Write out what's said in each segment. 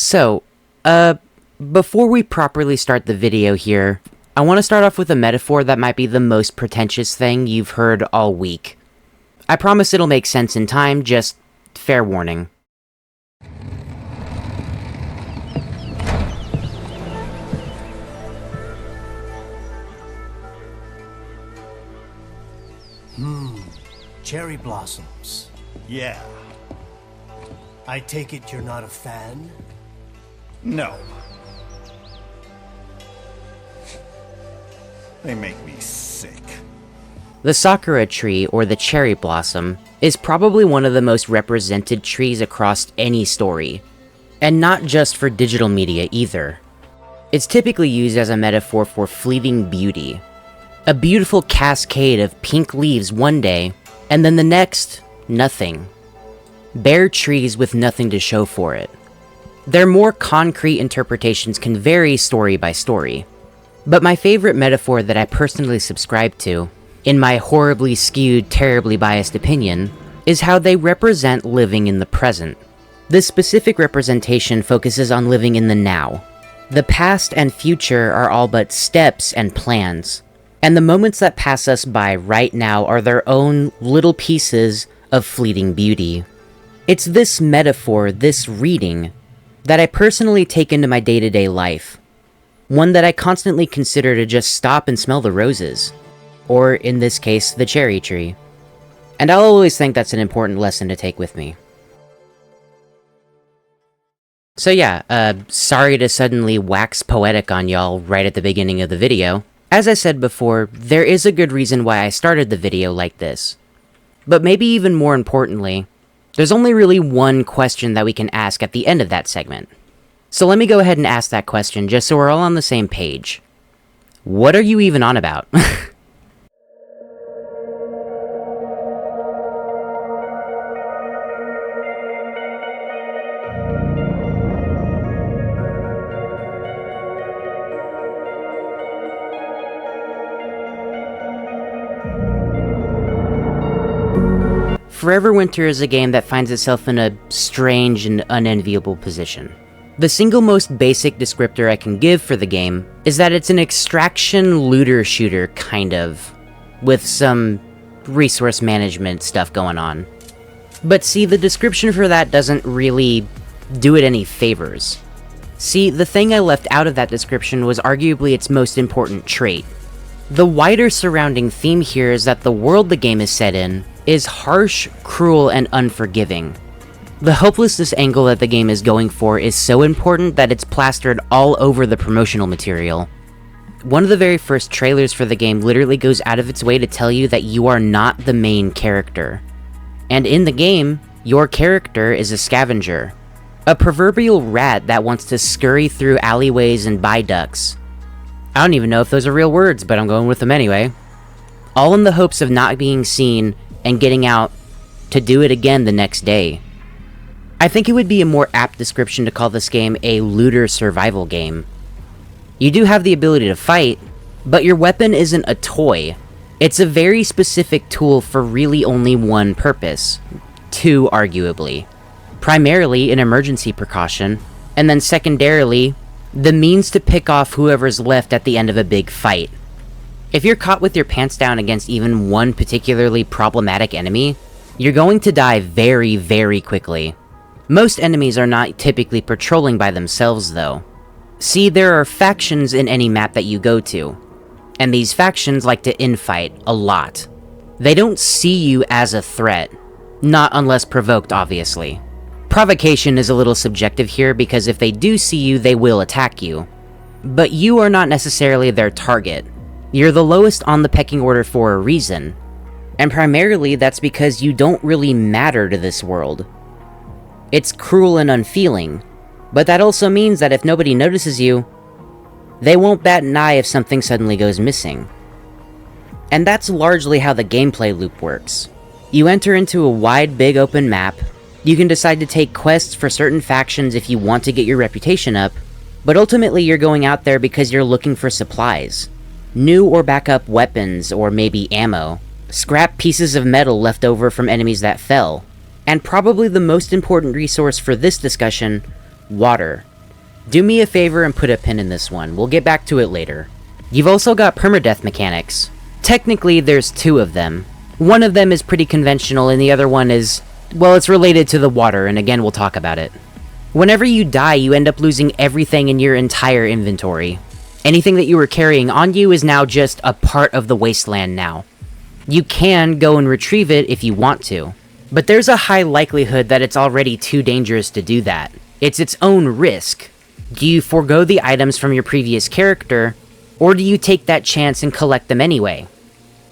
So, before we properly start the video here, I want to start off with a metaphor that might be the most pretentious thing you've heard all week. I promise it'll make sense in time, just fair warning. Cherry blossoms. Yeah. I take it you're not a fan? No. They make me sick. The sakura tree, or the cherry blossom, is probably one of the most represented trees across any story. And not just for digital media either. It's typically used as a metaphor for fleeting beauty. A beautiful cascade of pink leaves one day, and then the next, nothing. Bare trees with nothing to show for it. Their more concrete interpretations can vary story by story. But my favorite metaphor that I personally subscribe to, in my horribly skewed, terribly biased opinion, is how they represent living in the present. This specific representation focuses on living in the now. The past and future are all but steps and plans. And the moments that pass us by right now are their own little pieces of fleeting beauty. It's this metaphor, this reading, that I personally take into my day-to-day life. One that I constantly consider to just stop and smell the roses. Or, in this case, the cherry tree. And I'll always think that's an important lesson to take with me. So yeah, sorry to suddenly wax poetic on y'all right at the beginning of the video. As I said before, there is a good reason why I started the video like this. But maybe even more importantly, there's only really one question that we can ask at the end of that segment. So let me go ahead and ask that question just so we're all on the same page. What are you even on about? Forever Winter is a game that finds itself in a strange and unenviable position. The single most basic descriptor I can give for the game is that it's an extraction looter shooter, kind of, with some resource management stuff going on. But see, the description for that doesn't really do it any favors. See, the thing I left out of that description was arguably its most important trait. The wider surrounding theme here is that the world the game is set in is harsh, cruel, and unforgiving. The hopelessness angle that the game is going for is so important that it's plastered all over the promotional material. One of the very first trailers for the game literally goes out of its way to tell you that you are not the main character. And in the game, your character is a scavenger. A proverbial rat that wants to scurry through alleyways and buy ducks. I don't even know if those are real words, but I'm going with them anyway. All in the hopes of not being seen and getting out to do it again the next day. I think it would be a more apt description to call this game a looter survival game. You do have the ability to fight, but your weapon isn't a toy. It's a very specific tool for really only one purpose. Two, arguably. Primarily an emergency precaution, and then secondarily, the means to pick off whoever's left at the end of a big fight. If you're caught with your pants down against even one particularly problematic enemy, you're going to die very, very quickly. Most enemies are not typically patrolling by themselves, though. See, there are factions in any map that you go to, and these factions like to infight a lot. They don't see you as a threat, not unless provoked, obviously. Provocation is a little subjective here because if they do see you, they will attack you. But you are not necessarily their target. You're the lowest on the pecking order for a reason. And primarily that's because you don't really matter to this world. It's cruel and unfeeling, but that also means that if nobody notices you, they won't bat an eye if something suddenly goes missing. And that's largely how the gameplay loop works. You enter into a wide, big open map. You can decide to take quests for certain factions if you want to get your reputation up, but ultimately you're going out there because you're looking for supplies. New or backup weapons, or maybe ammo. Scrap pieces of metal left over from enemies that fell. And probably the most important resource for this discussion, water. Do me a favor and put a pin in this one, we'll get back to it later. You've also got permadeath mechanics. Technically, there's two of them. One of them is pretty conventional, and the other one is, well, it's related to the water, and again, we'll talk about it. Whenever you die, you end up losing everything in your entire inventory. Anything that you were carrying on you is now just a part of the wasteland now. You can go and retrieve it if you want to, but there's a high likelihood that it's already too dangerous to do that. It's its own risk. Do you forego the items from your previous character, or do you take that chance and collect them anyway?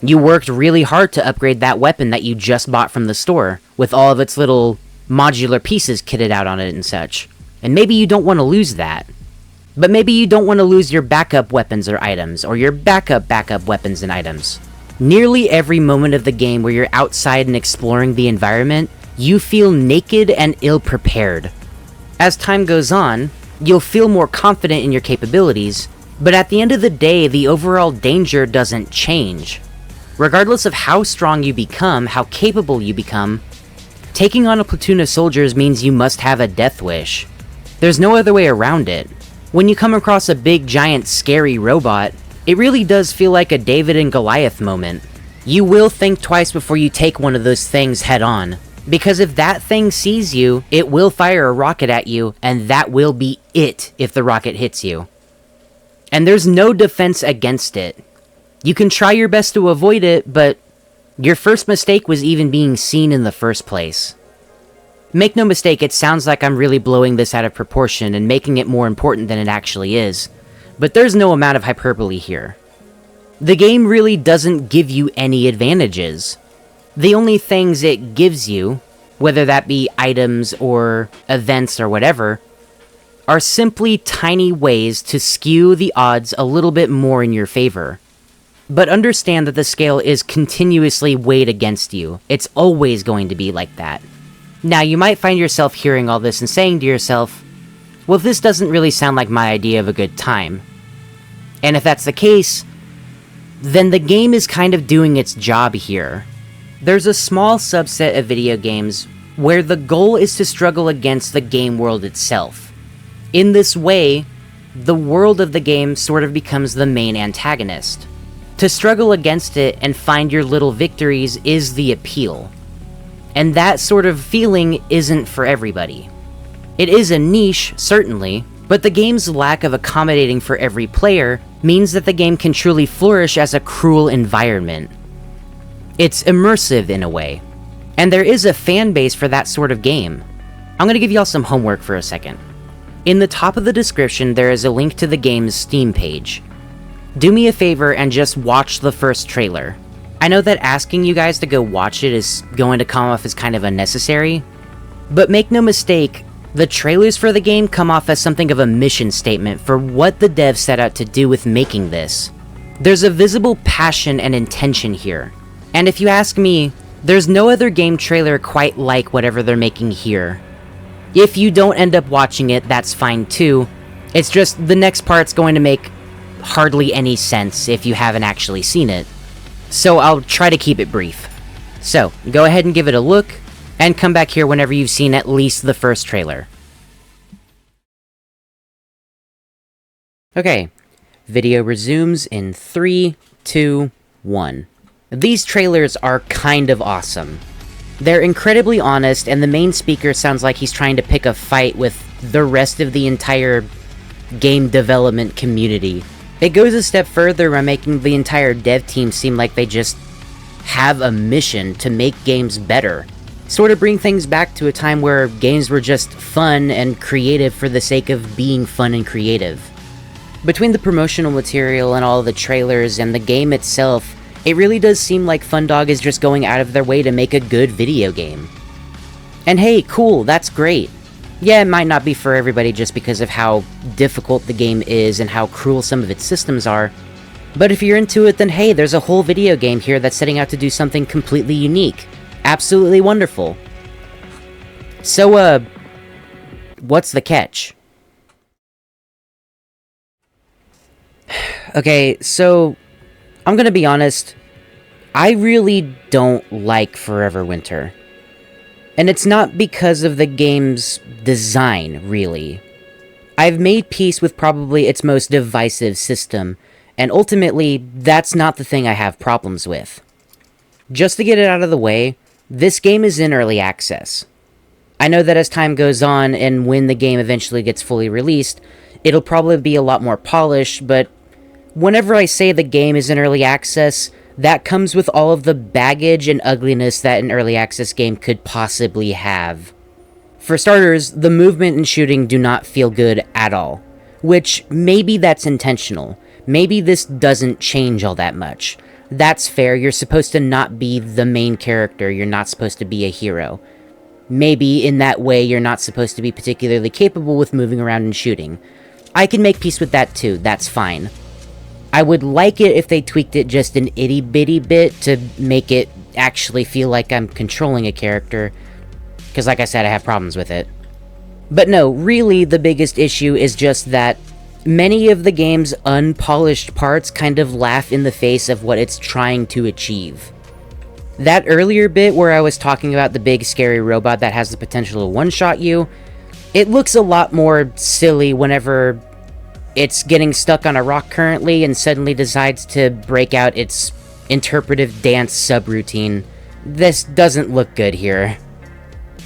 You worked really hard to upgrade that weapon that you just bought from the store, with all of its little modular pieces kitted out on it and such. And maybe you don't want to lose that. But maybe you don't want to lose your backup weapons or items, or your backup weapons and items. Nearly every moment of the game where you're outside and exploring the environment, you feel naked and ill-prepared. As time goes on, you'll feel more confident in your capabilities, but at the end of the day, the overall danger doesn't change. Regardless of how strong you become, how capable you become, taking on a platoon of soldiers means you must have a death wish. There's no other way around it. When you come across a big, giant, scary robot, it really does feel like a David and Goliath moment. You will think twice before you take one of those things head on, because if that thing sees you, it will fire a rocket at you, and that will be it if the rocket hits you. And there's no defense against it. You can try your best to avoid it, but your first mistake was even being seen in the first place. Make no mistake, it sounds like I'm really blowing this out of proportion and making it more important than it actually is, but there's no amount of hyperbole here. The game really doesn't give you any advantages. The only things it gives you, whether that be items or events or whatever, are simply tiny ways to skew the odds a little bit more in your favor. But understand that the scale is continuously weighed against you. It's always going to be like that. Now, you might find yourself hearing all this and saying to yourself, well, this doesn't really sound like my idea of a good time. And if that's the case, then the game is kind of doing its job here. There's a small subset of video games where the goal is to struggle against the game world itself. In this way, the world of the game sort of becomes the main antagonist. To struggle against it and find your little victories is the appeal. And that sort of feeling isn't for everybody. It is a niche, certainly, but the game's lack of accommodating for every player means that the game can truly flourish as a cruel environment. It's immersive in a way, and there is a fan base for that sort of game. I'm gonna give y'all some homework for a second. In the top of the description, there is a link to the game's Steam page. Do me a favor and just watch the first trailer. I know that asking you guys to go watch it is going to come off as kind of unnecessary, but make no mistake, the trailers for the game come off as something of a mission statement for what the devs set out to do with making this. There's a visible passion and intention here, and if you ask me, there's no other game trailer quite like whatever they're making here. If you don't end up watching it, that's fine too. It's just the next part's going to make hardly any sense if you haven't actually seen it. So I'll try to keep it brief. So, go ahead and give it a look, and come back here whenever you've seen at least the first trailer. Okay, video resumes in 3, 2, 1. These trailers are kind of awesome. They're incredibly honest, and the main speaker sounds like he's trying to pick a fight with the rest of the entire game development community. It goes a step further by making the entire dev team seem like they just have a mission to make games better. Sort of bring things back to a time where games were just fun and creative for the sake of being fun and creative. Between the promotional material and all the trailers and the game itself, it really does seem like Fundog is just going out of their way to make a good video game. And hey, cool, that's great. Yeah, it might not be for everybody just because of how difficult the game is and how cruel some of its systems are, but if you're into it, then hey, there's a whole video game here that's setting out to do something completely unique. Absolutely wonderful. So, what's the catch? Okay, so, I'm gonna be honest, I really don't like Forever Winter. And it's not because of the game's design, really. I've made peace with probably its most divisive system, and ultimately, that's not the thing I have problems with. Just to get it out of the way, this game is in early access. I know that as time goes on, and when the game eventually gets fully released, it'll probably be a lot more polished, but whenever I say the game is in early access, that comes with all of the baggage and ugliness that an early access game could possibly have. For starters, the movement and shooting do not feel good at all, which maybe that's intentional. Maybe this doesn't change all that much. That's fair, you're supposed to not be the main character, you're not supposed to be a hero. Maybe in that way you're not supposed to be particularly capable with moving around and shooting. I can make peace with that too, that's fine. I would like it if they tweaked it just an itty bitty bit to make it actually feel like I'm controlling a character, because like I said, I have problems with it. But no, really the biggest issue is just that many of the game's unpolished parts kind of laugh in the face of what it's trying to achieve. That earlier bit where I was talking about the big scary robot that has the potential to one-shot you, it looks a lot more silly whenever it's getting stuck on a rock currently and suddenly decides to break out its interpretive dance subroutine. This doesn't look good here.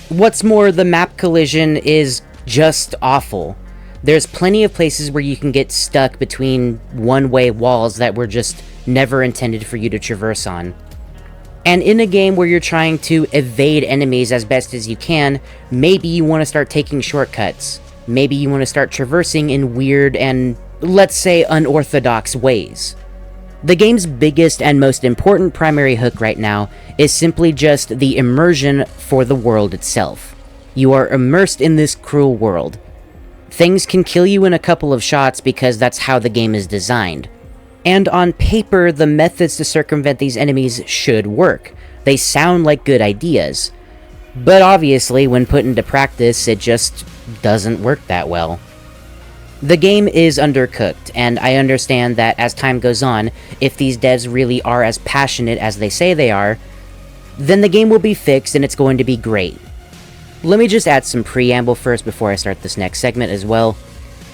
What's more, the map collision is just awful. There's plenty of places where you can get stuck between one-way walls that were just never intended for you to traverse on. And in a game where you're trying to evade enemies as best as you can, maybe you want to start taking shortcuts. Maybe you want to start traversing in weird and, let's say, unorthodox ways. The game's biggest and most important primary hook right now is simply just the immersion for the world itself. You are immersed in this cruel world. Things can kill you in a couple of shots because that's how the game is designed. And on paper, the methods to circumvent these enemies should work. They sound like good ideas. But obviously, when put into practice, it just doesn't work that well. The game is undercooked, and I understand that as time goes on, if these devs really are as passionate as they say they are, then the game will be fixed and it's going to be great. Let me just add some preamble first before I start this next segment as well.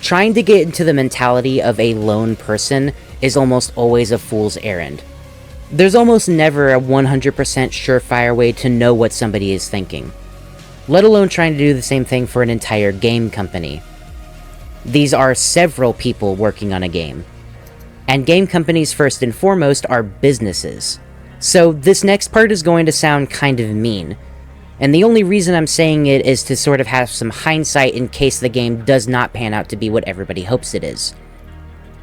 Trying to get into the mentality of a lone person is almost always a fool's errand. There's almost never a 100% surefire way to know what somebody is thinking, let alone trying to do the same thing for an entire game company. These are several people working on a game. And game companies first and foremost are businesses. So this next part is going to sound kind of mean. And the only reason I'm saying it is to sort of have some hindsight in case the game does not pan out to be what everybody hopes it is.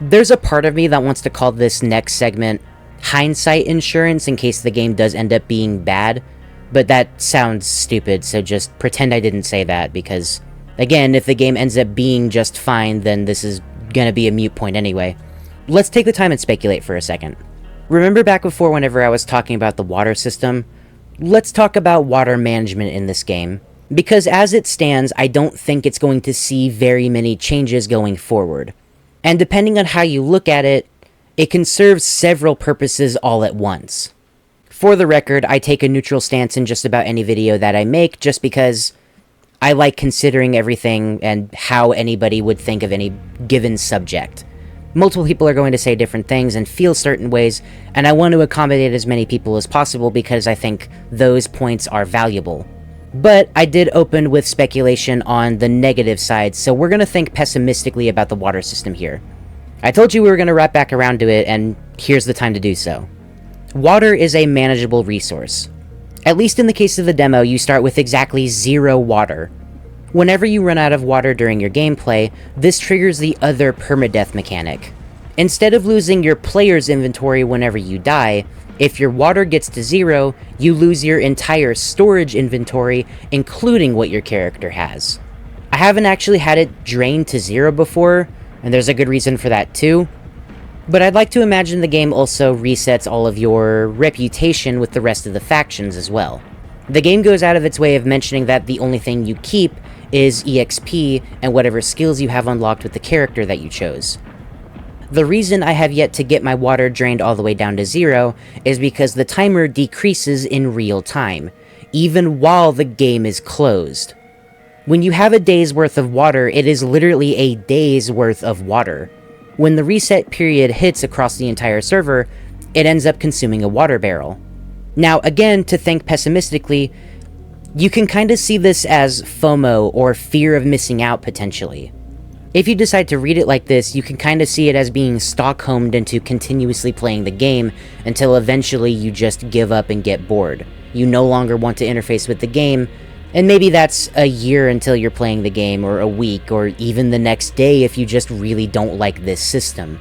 There's a part of me that wants to call this next segment hindsight insurance in case the game does end up being bad, but that sounds stupid, so just pretend I didn't say that, because again, if the game ends up being just fine, then this is gonna be a moot point anyway. Let's take the time and speculate for a second. Remember back before whenever I was talking about the water system? Let's talk about water management in this game, because as it stands, I don't think it's going to see very many changes going forward. And depending on how you look at it, it can serve several purposes all at once. For the record, I take a neutral stance in just about any video that I make, just because I like considering everything and how anybody would think of any given subject. Multiple people are going to say different things and feel certain ways, and I want to accommodate as many people as possible because I think those points are valuable. But I did open with speculation on the negative side, so we're going to think pessimistically about the water system here. I told you we were going to wrap back around to it, and here's the time to do so. Water is a manageable resource. At least in the case of the demo, you start with exactly 0 water. Whenever you run out of water during your gameplay, this triggers the other permadeath mechanic. Instead of losing your player's inventory whenever you die, if your water gets to 0, you lose your entire storage inventory, including what your character has. I haven't actually had it drained to 0 before, and there's a good reason for that too. But I'd like to imagine the game also resets all of your reputation with the rest of the factions as well. The game goes out of its way of mentioning that the only thing you keep is EXP and whatever skills you have unlocked with the character that you chose. The reason I have yet to get my water drained all the way down to 0 is because the timer decreases in real time, even while the game is closed. When you have a day's worth of water, it is literally a day's worth of water. When the reset period hits across the entire server, it ends up consuming a water barrel. Now, again, to think pessimistically, you can kind of see this as FOMO, or fear of missing out, potentially. If you decide to read it like this, you can kind of see it as being Stockholmed into continuously playing the game until eventually you just give up and get bored. You no longer want to interface with the game, and maybe that's a year until you're playing the game, or a week, or even the next day if you just really don't like this system.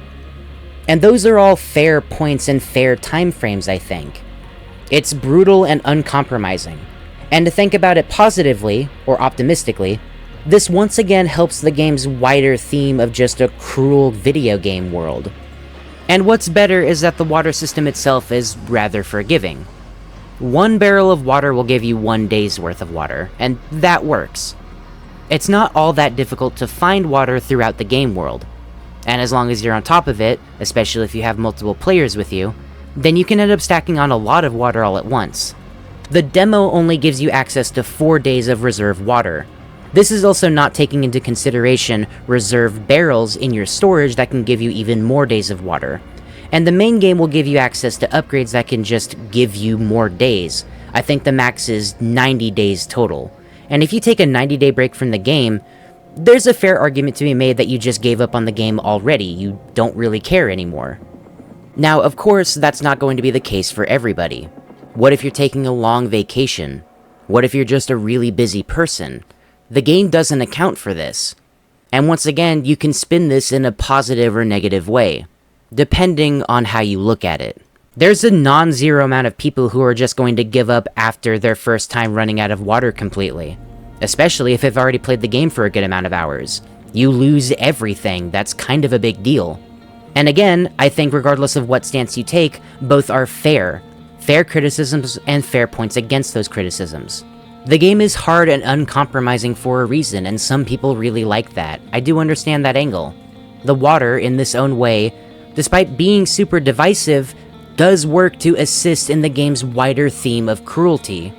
And those are all fair points and fair time frames, I think. It's brutal and uncompromising. And to think about it positively, or optimistically, this once again helps the game's wider theme of just a cruel video game world. And what's better is that the water system itself is rather forgiving. 1 barrel of water will give you 1 day's worth of water, and that works. It's not all that difficult to find water throughout the game world, and as long as you're on top of it, especially if you have multiple players with you, then you can end up stacking on a lot of water all at once. The demo only gives you access to 4 days of reserve water. This is also not taking into consideration reserve barrels in your storage that can give you even more days of water. And the main game will give you access to upgrades that can just give you more days. I think the max is 90 days total. And if you take a 90-day break from the game, there's a fair argument to be made that you just gave up on the game already. You don't really care anymore. Now, of course, that's not going to be the case for everybody. What if you're taking a long vacation? What if you're just a really busy person? The game doesn't account for this. And once again, you can spin this in a positive or negative way, depending on how you look at it. There's a non-zero amount of people who are just going to give up after their first time running out of water completely, especially if they've already played the game for a good amount of hours. You lose everything. That's kind of a big deal. And again, I think regardless of what stance you take, both are fair. Fair criticisms and fair points against those criticisms. The game is hard and uncompromising for a reason, and some people really like that. I do understand that angle. The water, in this own way, despite being super divisive, does work to assist in the game's wider theme of cruelty.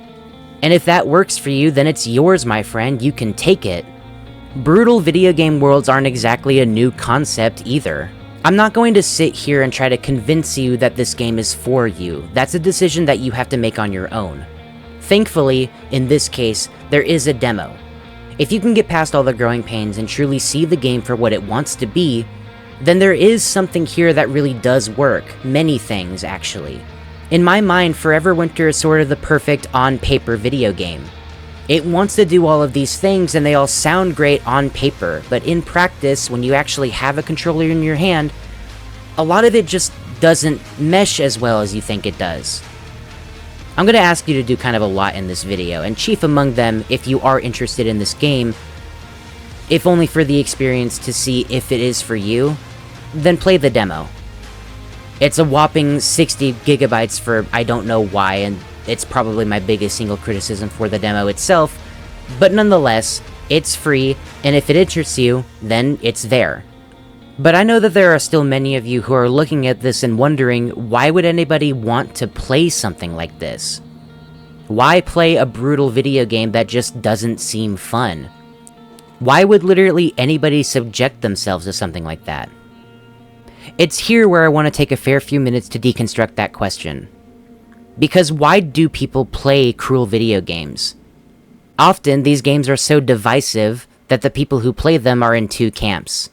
And if that works for you, then it's yours, my friend. You can take it. Brutal video game worlds aren't exactly a new concept either. I'm not going to sit here and try to convince you that this game is for you. That's a decision that you have to make on your own. Thankfully, in this case, there is a demo. If you can get past all the growing pains and truly see the game for what it wants to be, then there is something here that really does work. Many things, actually. In my mind, Forever Winter is sort of the perfect on-paper video game. It wants to do all of these things, and they all sound great on paper, but in practice, when you actually have a controller in your hand, a lot of it just doesn't mesh as well as you think it does. I'm going to ask you to do kind of a lot in this video, and chief among them, if you are interested in this game, if only for the experience to see if it is for you, then play the demo. It's a whopping 60 gigabytes for I don't know why, and it's probably my biggest single criticism for the demo itself, but nonetheless, it's free, and if it interests you, then it's there. But I know that there are still many of you who are looking at this and wondering, why would anybody want to play something like this? Why play a brutal video game that just doesn't seem fun? Why would literally anybody subject themselves to something like that? It's here where I want to take a fair few minutes to deconstruct that question. Because why do people play cruel video games? Often, these games are so divisive that the people who play them are in two camps.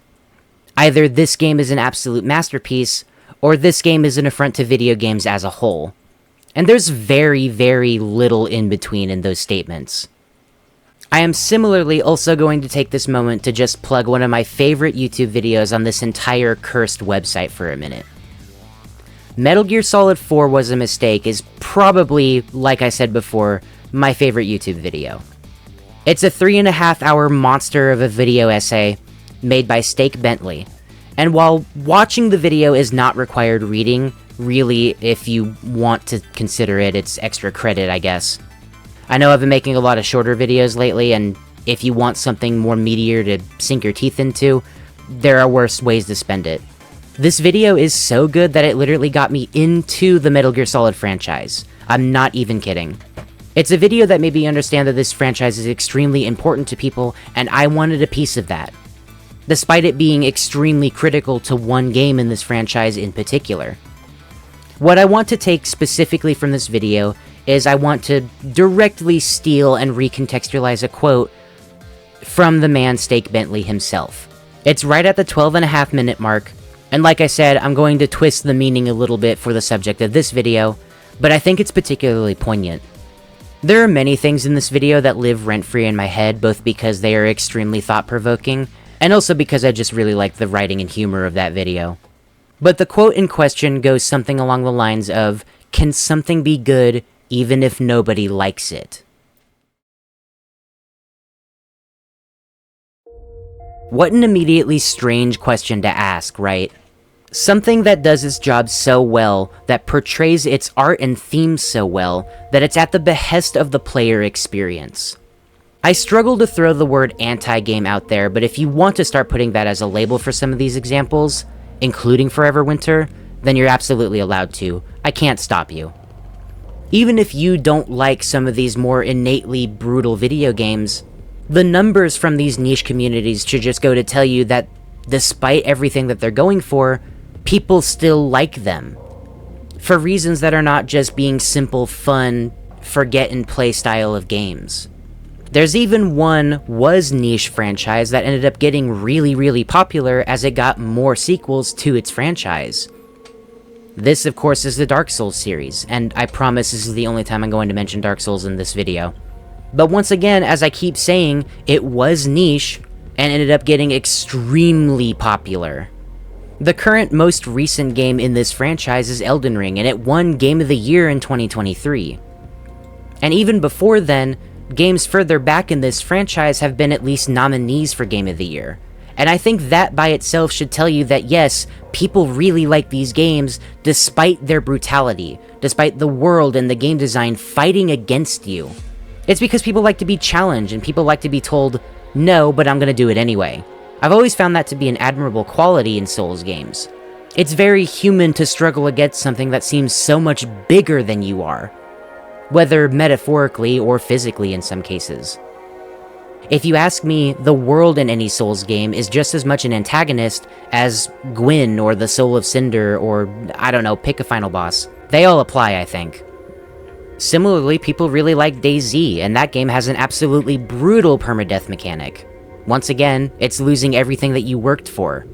Either this game is an absolute masterpiece, or this game is an affront to video games as a whole. And there's very, very little in between in those statements. I am similarly also going to take this moment to just plug one of my favorite YouTube videos on this entire cursed website for a minute. Metal Gear Solid 4 Was a Mistake is probably, like I said before, my favorite YouTube video. It's a 3.5-hour monster of a video essay made by Bentley. And while watching the video is not required reading, really, if you want to consider it, it's extra credit, I guess. I know I've been making a lot of shorter videos lately, and if you want something more meatier to sink your teeth into, there are worse ways to spend it. This video is so good that it literally got me into the Metal Gear Solid franchise. I'm not even kidding. It's a video that made me understand that this franchise is extremely important to people, and I wanted a piece of that, despite it being extremely critical to one game in this franchise in particular. What I want to take specifically from this video is I want to directly steal and recontextualize a quote from the man Steak Bentley himself. It's right at the 12.5 minute mark, and like I said, I'm going to twist the meaning a little bit for the subject of this video, but I think it's particularly poignant. There are many things in this video that live rent-free in my head, both because they are extremely thought-provoking, and also because I just really like the writing and humor of that video. But the quote in question goes something along the lines of, "Can something be good even if nobody likes it?" What an immediately strange question to ask, right? Something that does its job so well, that portrays its art and themes so well, that it's at the behest of the player experience. I struggle to throw the word anti-game out there, but if you want to start putting that as a label for some of these examples, including Forever Winter, then you're absolutely allowed to. I can't stop you. Even if you don't like some of these more innately brutal video games, the numbers from these niche communities should just go to tell you that despite everything that they're going for, people still like them. For reasons that are not just being simple, fun, forget-and-play style of games. There's even one niche franchise that ended up getting really popular as it got more sequels to its franchise. This, of course, is the Dark Souls series, and I promise this is the only time I'm going to mention Dark Souls in this video. But once again, as I keep saying, it was niche, and ended up getting extremely popular. The current most recent game in this franchise is Elden Ring, and it won Game of the Year in 2023. And even before then, games further back in this franchise have been at least nominees for Game of the Year. And I think that by itself should tell you that yes, people really like these games despite their brutality, despite the world and the game design fighting against you. It's because people like to be challenged and people like to be told, no, but I'm gonna do it anyway. I've always found that to be an admirable quality in Souls games. It's very human to struggle against something that seems so much bigger than you are, whether metaphorically or physically in some cases. If you ask me, the world in any Souls game is just as much an antagonist as Gwyn or the Soul of Cinder or, I don't know, pick a final boss. They all apply, I think. Similarly, people really like DayZ, and that game has an absolutely brutal permadeath mechanic. Once again, it's losing everything that you worked for.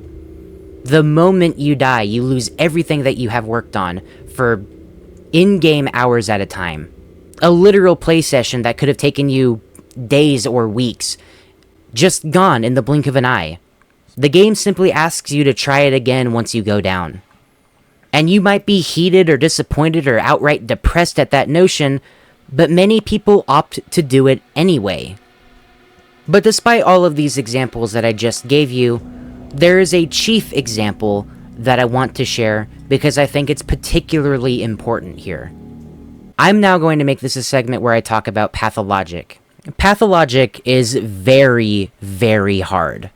The moment you die, you lose everything that you have worked on for in-game hours at a time. A literal play session that could have taken you days or weeks, just gone in the blink of an eye. The game simply asks you to try it again once you go down. And you might be heated or disappointed or outright depressed at that notion, but many people opt to do it anyway. But despite all of these examples that I just gave you, there is a chief example that I want to share because I think it's particularly important here. I'm now going to make this a segment where I talk about Pathologic. Pathologic is very hard.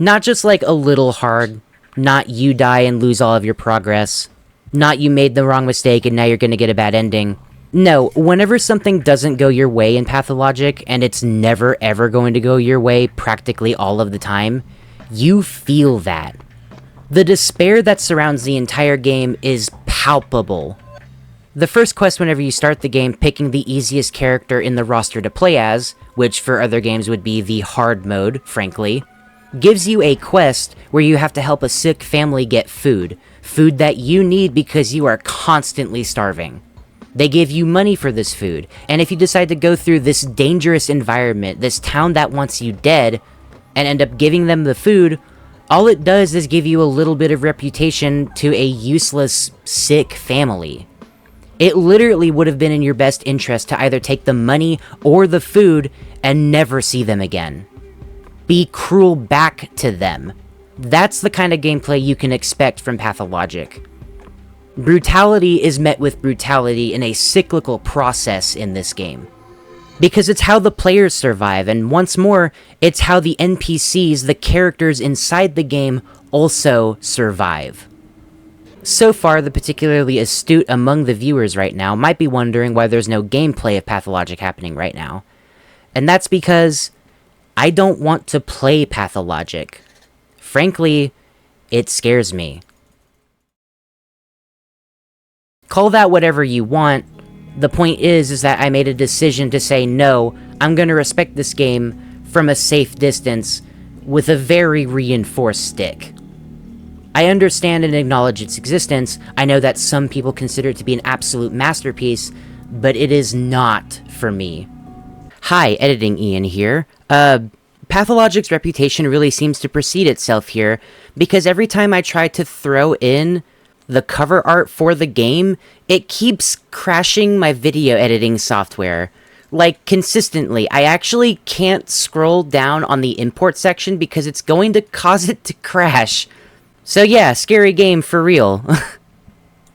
Not just like a little hard, not you die and lose all of your progress, not you made the wrong mistake and now you're gonna get a bad ending. No, whenever something doesn't go your way in Pathologic, and it's never ever going to go your way practically all of the time, you feel that. The despair that surrounds the entire game is palpable. The first quest whenever you start the game, picking the easiest character in the roster to play as, which for other games would be the hard mode, frankly, gives you a quest where you have to help a sick family get food. Food that you need because you are constantly starving. They give you money for this food, and if you decide to go through this dangerous environment, this town that wants you dead, and end up giving them the food, all it does is give you a little bit of reputation to a useless, sick family. It literally would have been in your best interest to either take the money or the food and never see them again. Be cruel back to them. That's the kind of gameplay you can expect from Pathologic. Brutality is met with brutality in a cyclical process in this game. Because it's how the players survive, and once more, it's how the NPCs, the characters inside the game, also survive. So far, the particularly astute among the viewers right now might be wondering why there's no gameplay of Pathologic happening right now. And that's because I don't want to play Pathologic. Frankly, it scares me. Call that whatever you want. The point is that I made a decision to say no, I'm gonna respect this game from a safe distance with a very reinforced stick. I understand and acknowledge its existence. I know that some people consider it to be an absolute masterpiece, but it is not for me. Hi, Editing Ian here. Pathologic's reputation really seems to precede itself here, because every time I try to throw in the cover art for the game, it keeps crashing my video editing software. Like, consistently. I actually can't scroll down on the import section because it's going to cause it to crash. So yeah, scary game for real.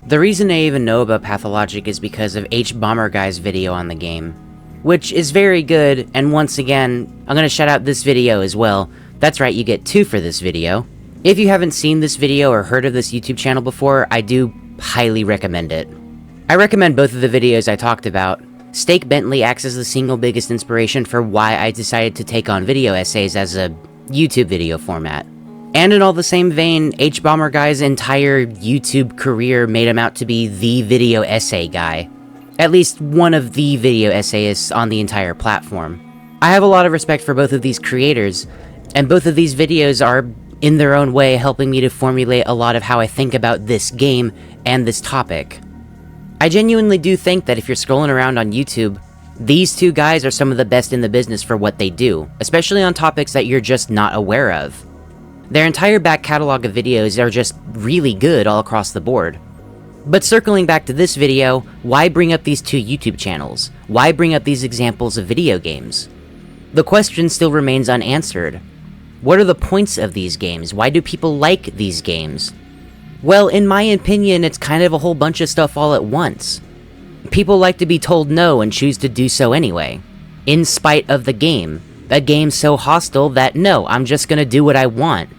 The reason I even know about Pathologic is because of Hbomberguy's video on the game, which is very good, and once again, I'm gonna shout out this video as well. That's right, you get 2 for this video. If you haven't seen this video or heard of this YouTube channel before, I do highly recommend it. I recommend both of the videos I talked about. Steak Bentley acts as the single biggest inspiration for why I decided to take on video essays as a YouTube video format. And in all the same vein, Hbomberguy's entire YouTube career made him out to be the video essay guy. At least one of the video essayists on the entire platform. I have a lot of respect for both of these creators, and both of these videos are, in their own way, helping me to formulate a lot of how I think about this game and this topic. I genuinely do think that if you're scrolling around on YouTube, these 2 guys are some of the best in the business for what they do, especially on topics that you're just not aware of. Their entire back catalog of videos are just really good all across the board. But circling back to this video, why bring up these 2 YouTube channels? Why bring up these examples of video games? The question still remains unanswered. What are the points of these games? Why do people like these games? Well, in my opinion, it's kind of a whole bunch of stuff all at once. People like to be told no and choose to do so anyway, in spite of the game. A game so hostile that no, I'm just gonna do what I want.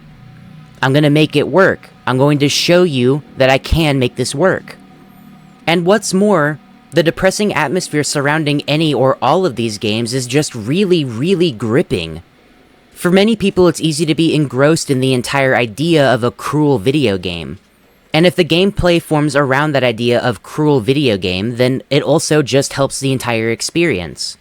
I'm gonna make it work. I'm going to show you that I can make this work. And what's more, the depressing atmosphere surrounding any or all of these games is just really, really gripping. For many people, it's easy to be engrossed in the entire idea of a cruel video game. And if the gameplay forms around that idea of cruel video game, then it also just helps the entire experience.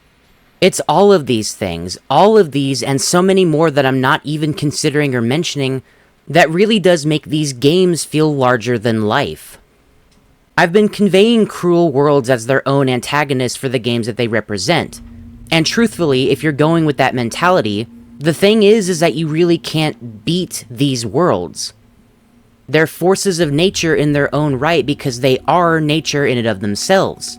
It's all of these things, all of these, and so many more that I'm not even considering or mentioning, that really does make these games feel larger than life. I've been conveying cruel worlds as their own antagonists for the games that they represent. And truthfully, if you're going with that mentality, the thing is that you really can't beat these worlds. They're forces of nature in their own right because they are nature in and of themselves.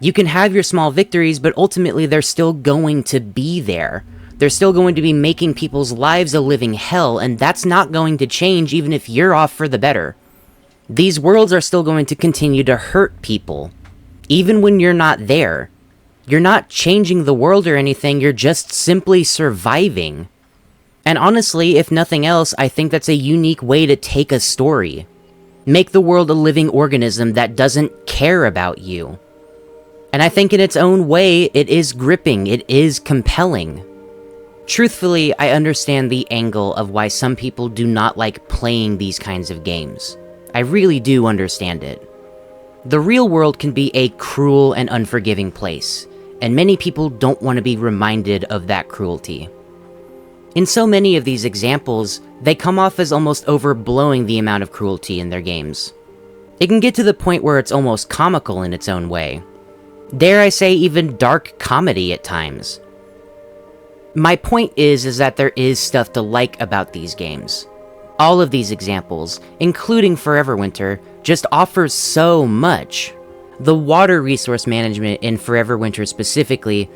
You can have your small victories, but ultimately they're still going to be there. They're still going to be making people's lives a living hell, and that's not going to change even if you're off for the better. These worlds are still going to continue to hurt people, even when you're not there. You're not changing the world or anything, you're just simply surviving. And honestly, if nothing else, I think that's a unique way to take a story. Make the world a living organism that doesn't care about you. And I think in its own way, it is gripping, it is compelling. Truthfully, I understand the angle of why some people do not like playing these kinds of games. I really do understand it. The real world can be a cruel and unforgiving place, and many people don't want to be reminded of that cruelty. In so many of these examples, they come off as almost overblowing the amount of cruelty in their games. It can get to the point where it's almost comical in its own way. Dare I say even dark comedy at times. My point is that there is stuff to like about these games. All of these examples, including Foreverwinter, just offers so much. The water resource management in Foreverwinter specifically,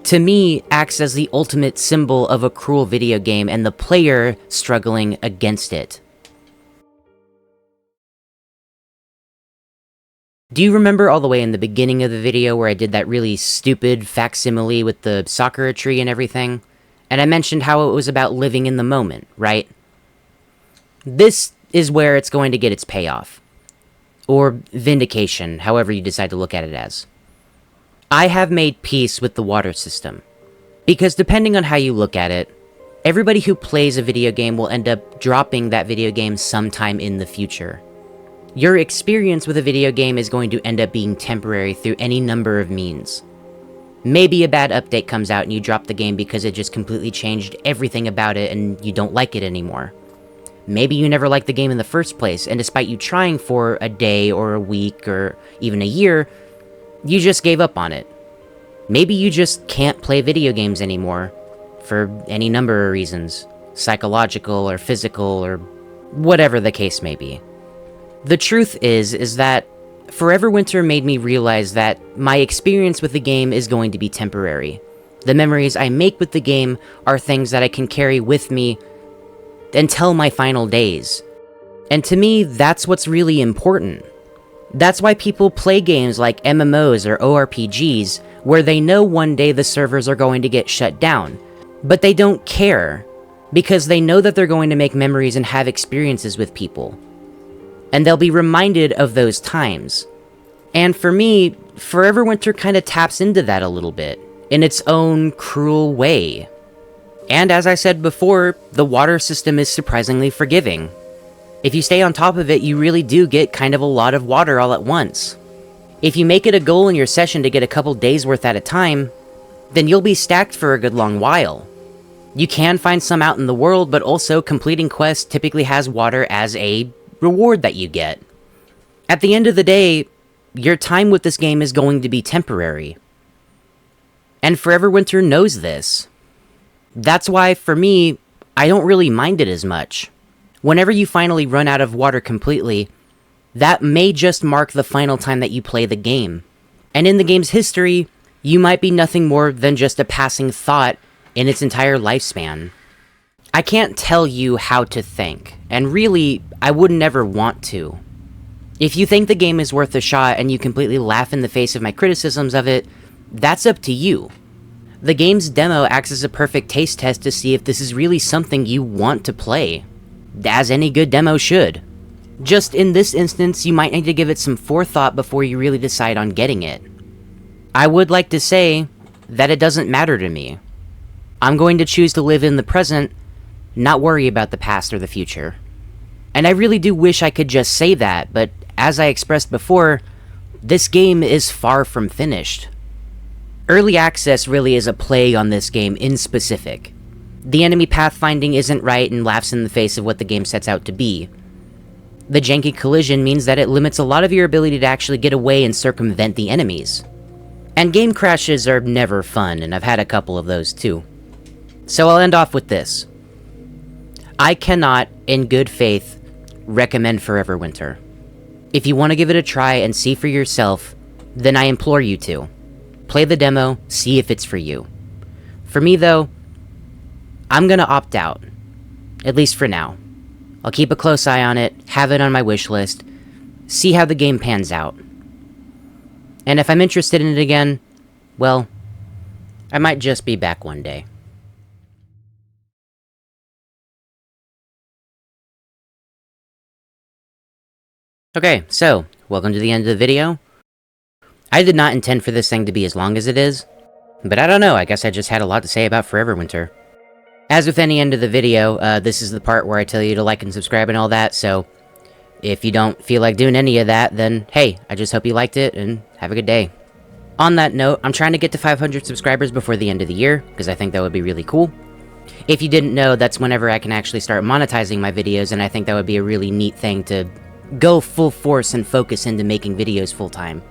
to me, acts as the ultimate symbol of a cruel video game and the player struggling against it. Do you remember all the way in the beginning of the video where I did that really stupid facsimile with the sakura tree and everything? And I mentioned how it was about living in the moment, right? This is where it's going to get its payoff. Or vindication, however you decide to look at it as. I have made peace with the water system. Because depending on how you look at it, everybody who plays a video game will end up dropping that video game sometime in the future. Your experience with a video game is going to end up being temporary through any number of means. Maybe a bad update comes out and you drop the game because it just completely changed everything about it and you don't like it anymore. Maybe you never liked the game in the first place, and despite you trying for a day or a week or even a year, you just gave up on it. Maybe you just can't play video games anymore, for any number of reasons, psychological or physical or whatever the case may be. The truth is that Forever Winter made me realize that my experience with the game is going to be temporary. The memories I make with the game are things that I can carry with me until my final days. And to me, that's what's really important. That's why people play games like MMOs or ORPGs, where they know one day the servers are going to get shut down. But they don't care, because they know that they're going to make memories and have experiences with people. And they'll be reminded of those times. And for me, Forever Winter kind of taps into that a little bit, in its own cruel way. And as I said before, the water system is surprisingly forgiving. If you stay on top of it, you really do get kind of a lot of water all at once. If you make it a goal in your session to get a couple days worth at a time, then you'll be stacked for a good long while. You can find some out in the world, but also completing quests typically has water as a reward that you get. At the end of the day, your time with this game is going to be temporary. And Forever Winter knows this. That's why, for me, I don't really mind it as much. Whenever you finally run out of water completely, that may just mark the final time that you play the game. And in the game's history, you might be nothing more than just a passing thought in its entire lifespan. I can't tell you how to think, and really, I would never want to. If you think the game is worth a shot and you completely laugh in the face of my criticisms of it, that's up to you. The game's demo acts as a perfect taste test to see if this is really something you want to play, as any good demo should. Just in this instance, you might need to give it some forethought before you really decide on getting it. I would like to say that it doesn't matter to me. I'm going to choose to live in the present, not worry about the past or the future. And I really do wish I could just say that, but as I expressed before, this game is far from finished. Early access really is a plague on this game in specific. The enemy pathfinding isn't right and laughs in the face of what the game sets out to be. The janky collision means that it limits a lot of your ability to actually get away and circumvent the enemies. And game crashes are never fun, and I've had a couple of those too. So I'll end off with this. I cannot, in good faith, recommend Forever Winter. If you want to give it a try and see for yourself, then I implore you to. Play the demo, see if it's for you. For me though, I'm gonna opt out. At least for now. I'll keep a close eye on it, have it on my wish list, see how the game pans out. And if I'm interested in it again, well, I might just be back one day. Okay, so, welcome to the end of the video. I did not intend for this thing to be as long as it is, but I don't know, I guess I just had a lot to say about Forever Winter. As with any end of the video, this is the part where I tell you to like and subscribe and all that, so if you don't feel like doing any of that, then hey, I just hope you liked it, and have a good day. On that note, I'm trying to get to 500 subscribers before the end of the year, because I think that would be really cool. If you didn't know, that's whenever I can actually start monetizing my videos, and I think that would be a really neat thing to go full force and focus into making videos full-time.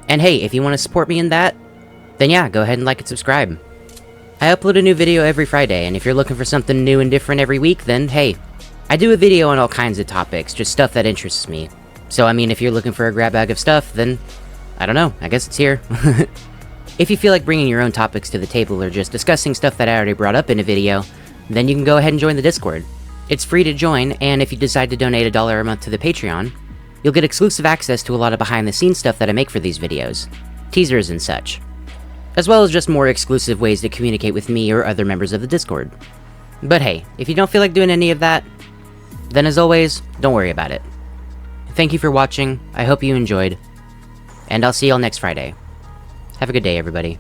And hey, if you want to support me in that, then yeah, go ahead and like and subscribe. I upload a new video every Friday, and if you're looking for something new and different every week, then hey, I do a video on all kinds of topics, just stuff that interests me. So I mean, if you're looking for a grab bag of stuff, then I don't know, I guess it's here. If you feel like bringing your own topics to the table or just discussing stuff that I already brought up in a video, then you can go ahead and join the Discord. It's free to join, and if you decide to donate $1 a month to the Patreon, you'll get exclusive access to a lot of behind-the-scenes stuff that I make for these videos, teasers and such, as well as just more exclusive ways to communicate with me or other members of the Discord. But hey, if you don't feel like doing any of that, then as always, don't worry about it. Thank you for watching, I hope you enjoyed, and I'll see y'all next Friday. Have a good day, everybody.